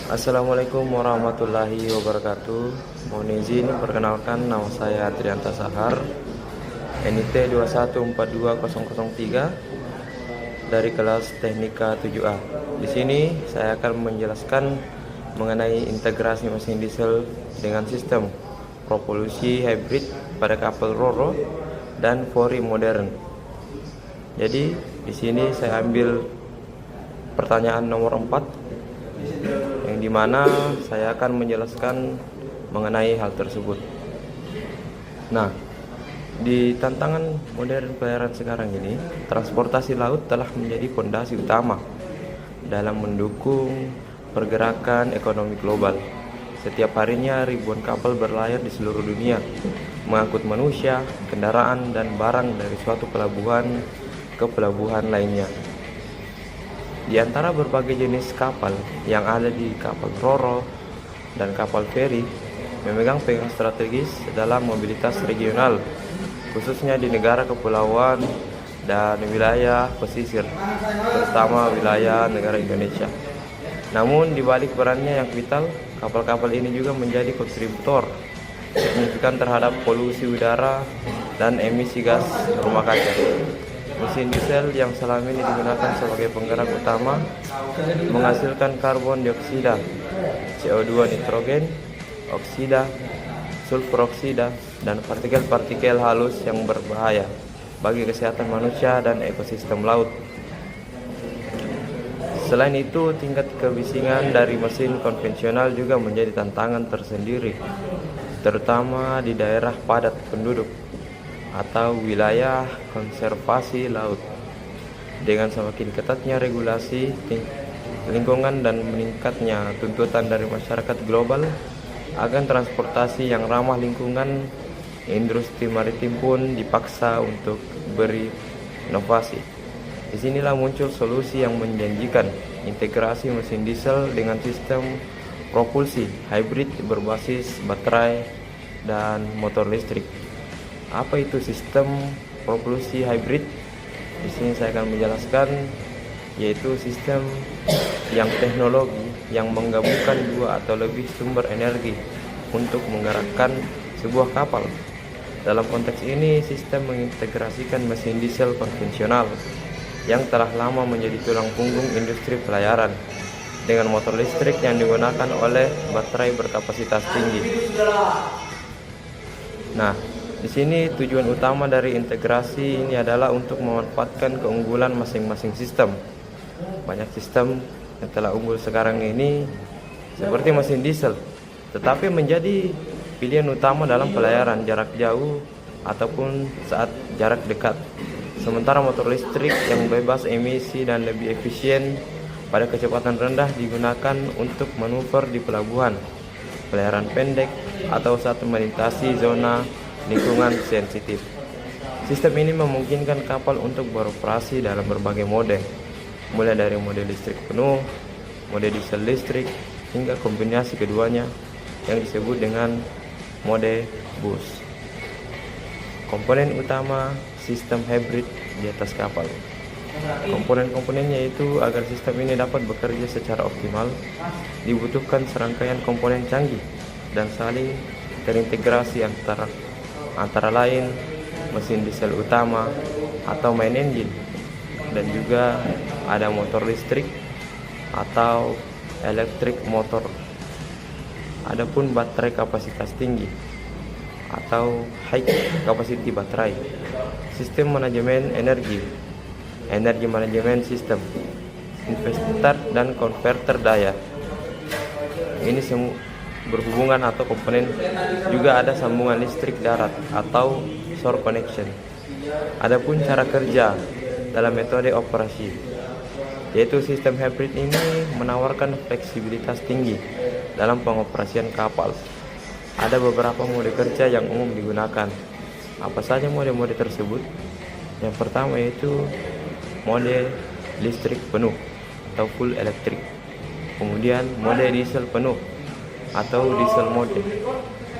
Assalamualaikum warahmatullahi wabarakatuh. Mohon izin perkenalkan, nama saya Adrianta Sahar, NIT 2142003 dari kelas Teknika 7A. Di sini saya akan menjelaskan mengenai integrasi mesin diesel dengan sistem propulsi hybrid pada kapal Ro-Ro dan Fori modern. Jadi di sini saya ambil pertanyaan nomor 4, yang dimana saya akan menjelaskan mengenai hal tersebut. Nah, di tantangan modern pelayaran sekarang ini, transportasi laut telah menjadi fondasi utama dalam mendukung pergerakan ekonomi global. Setiap harinya ribuan kapal berlayar di seluruh dunia, mengangkut manusia, kendaraan, dan barang dari suatu pelabuhan ke pelabuhan lainnya. Di antara berbagai jenis kapal yang ada di kapal Ro-Ro dan kapal feri, memegang pegang strategis dalam mobilitas regional, khususnya di negara kepulauan dan wilayah pesisir, terutama wilayah negara Indonesia. Namun di balik perannya yang vital, kapal-kapal ini juga menjadi kontributor signifikan terhadap polusi udara dan emisi gas rumah kaca. Mesin diesel yang selama ini digunakan sebagai penggerak utama menghasilkan karbon dioksida, CO2 nitrogen, oksida, sulfur oksida, dan partikel-partikel halus yang berbahaya bagi kesehatan manusia dan ekosistem laut. Selain itu, tingkat kebisingan dari mesin konvensional juga menjadi tantangan tersendiri, terutama di daerah padat penduduk atau wilayah konservasi laut. Dengan semakin ketatnya regulasi lingkungan dan meningkatnya tuntutan dari masyarakat global akan transportasi yang ramah lingkungan, industri maritim pun dipaksa untuk berinovasi. Disinilah muncul solusi yang menjanjikan, integrasi mesin diesel dengan sistem propulsi hybrid berbasis baterai dan motor listrik. Apa itu sistem propulsi hybrid? Di sini saya akan menjelaskan, yaitu sistem yang teknologi yang menggabungkan dua atau lebih sumber energi untuk menggerakkan sebuah kapal. Dalam konteks ini, sistem mengintegrasikan mesin diesel konvensional yang telah lama menjadi tulang punggung industri pelayaran dengan motor listrik yang digunakan oleh baterai berkapasitas tinggi. Nah, di sini tujuan utama dari integrasi ini adalah untuk memanfaatkan keunggulan masing-masing sistem. Banyak sistem yang telah unggul sekarang ini seperti mesin diesel, tetapi menjadi pilihan utama dalam pelayaran jarak jauh ataupun saat jarak dekat. Sementara motor listrik yang bebas emisi dan lebih efisien pada kecepatan rendah digunakan untuk manuver di pelabuhan, pelayaran pendek, atau saat melintasi zona lingkungan sensitif. Sistem ini memungkinkan kapal untuk beroperasi dalam berbagai mode, mulai dari mode listrik penuh, mode diesel listrik, hingga kombinasi keduanya yang disebut dengan mode bus. Komponen utama sistem hybrid di atas kapal. Komponen-komponennya yaitu agar sistem ini dapat bekerja secara optimal, dibutuhkan serangkaian komponen canggih dan saling terintegrasi antara lain mesin diesel utama atau main engine, dan juga ada motor listrik atau electric motor. Adapun baterai kapasitas tinggi atau high capacity baterai, sistem manajemen energi manajemen sistem, investor dan konverter daya. Ini semua berhubungan atau komponen juga ada sambungan listrik darat atau shore connection. Adapun cara kerja dalam metode operasi, yaitu sistem hybrid ini menawarkan fleksibilitas tinggi dalam pengoperasian kapal. Ada beberapa mode kerja yang umum digunakan. Apa saja mode-mode tersebut? Yang pertama yaitu mode listrik penuh atau full electric. Kemudian mode diesel penuh atau diesel mode.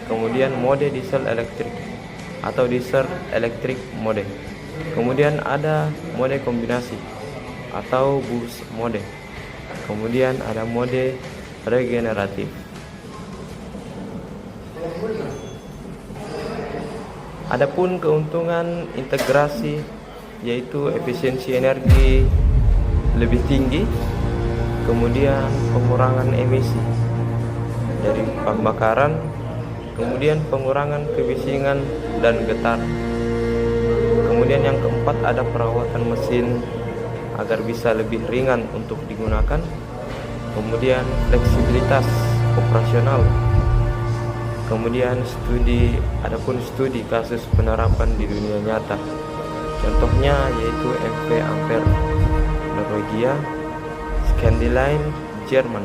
Kemudian mode diesel elektrik atau diesel elektrik mode. Kemudian ada mode kombinasi atau bus mode. Kemudian ada mode regeneratif. Adapun keuntungan integrasi yaitu efisiensi energi lebih tinggi, kemudian pengurangan emisi dari pembakaran, kemudian pengurangan kebisingan dan getar. Kemudian yang keempat ada perawatan mesin agar bisa lebih ringan untuk digunakan. Kemudian fleksibilitas operasional. Kemudian adapun studi kasus penerapan di dunia nyata. Contohnya yaitu MV Ampere Norwegia, Scandinavian Jerman.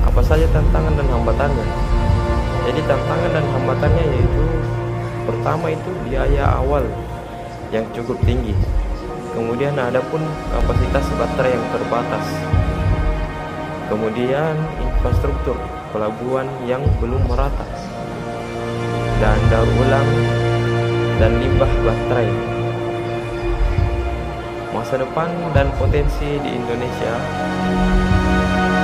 Apa saja tantangan dan hambatannya? Jadi tantangan dan hambatannya yaitu pertama itu biaya awal yang cukup tinggi. Kemudian adapun kapasitas baterai yang terbatas. Kemudian infrastruktur pelabuhan yang belum merata. Dan daur ulang dan limbah baterai. Masa depan dan potensi di Indonesia,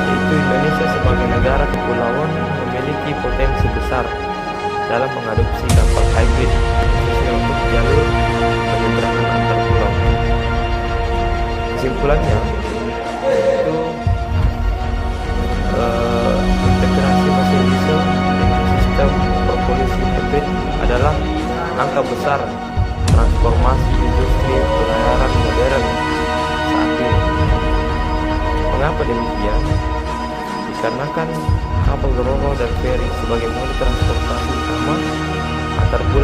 yaitu Indonesia sebagai negara kepulauan memiliki potensi besar dalam mengadopsi kapal hybrid khususnya untuk jalur penyeberangan antar pulau. Kesimpulannya itu integrasi mesin diesel dengan sistem propulsi hybrid adalah angka besar transformasi industri pelayaran modern saat ini. Mengapa demikian? Dikarenakan kapal ro-ro dan feri sebagai moda transportasi utama antar pulau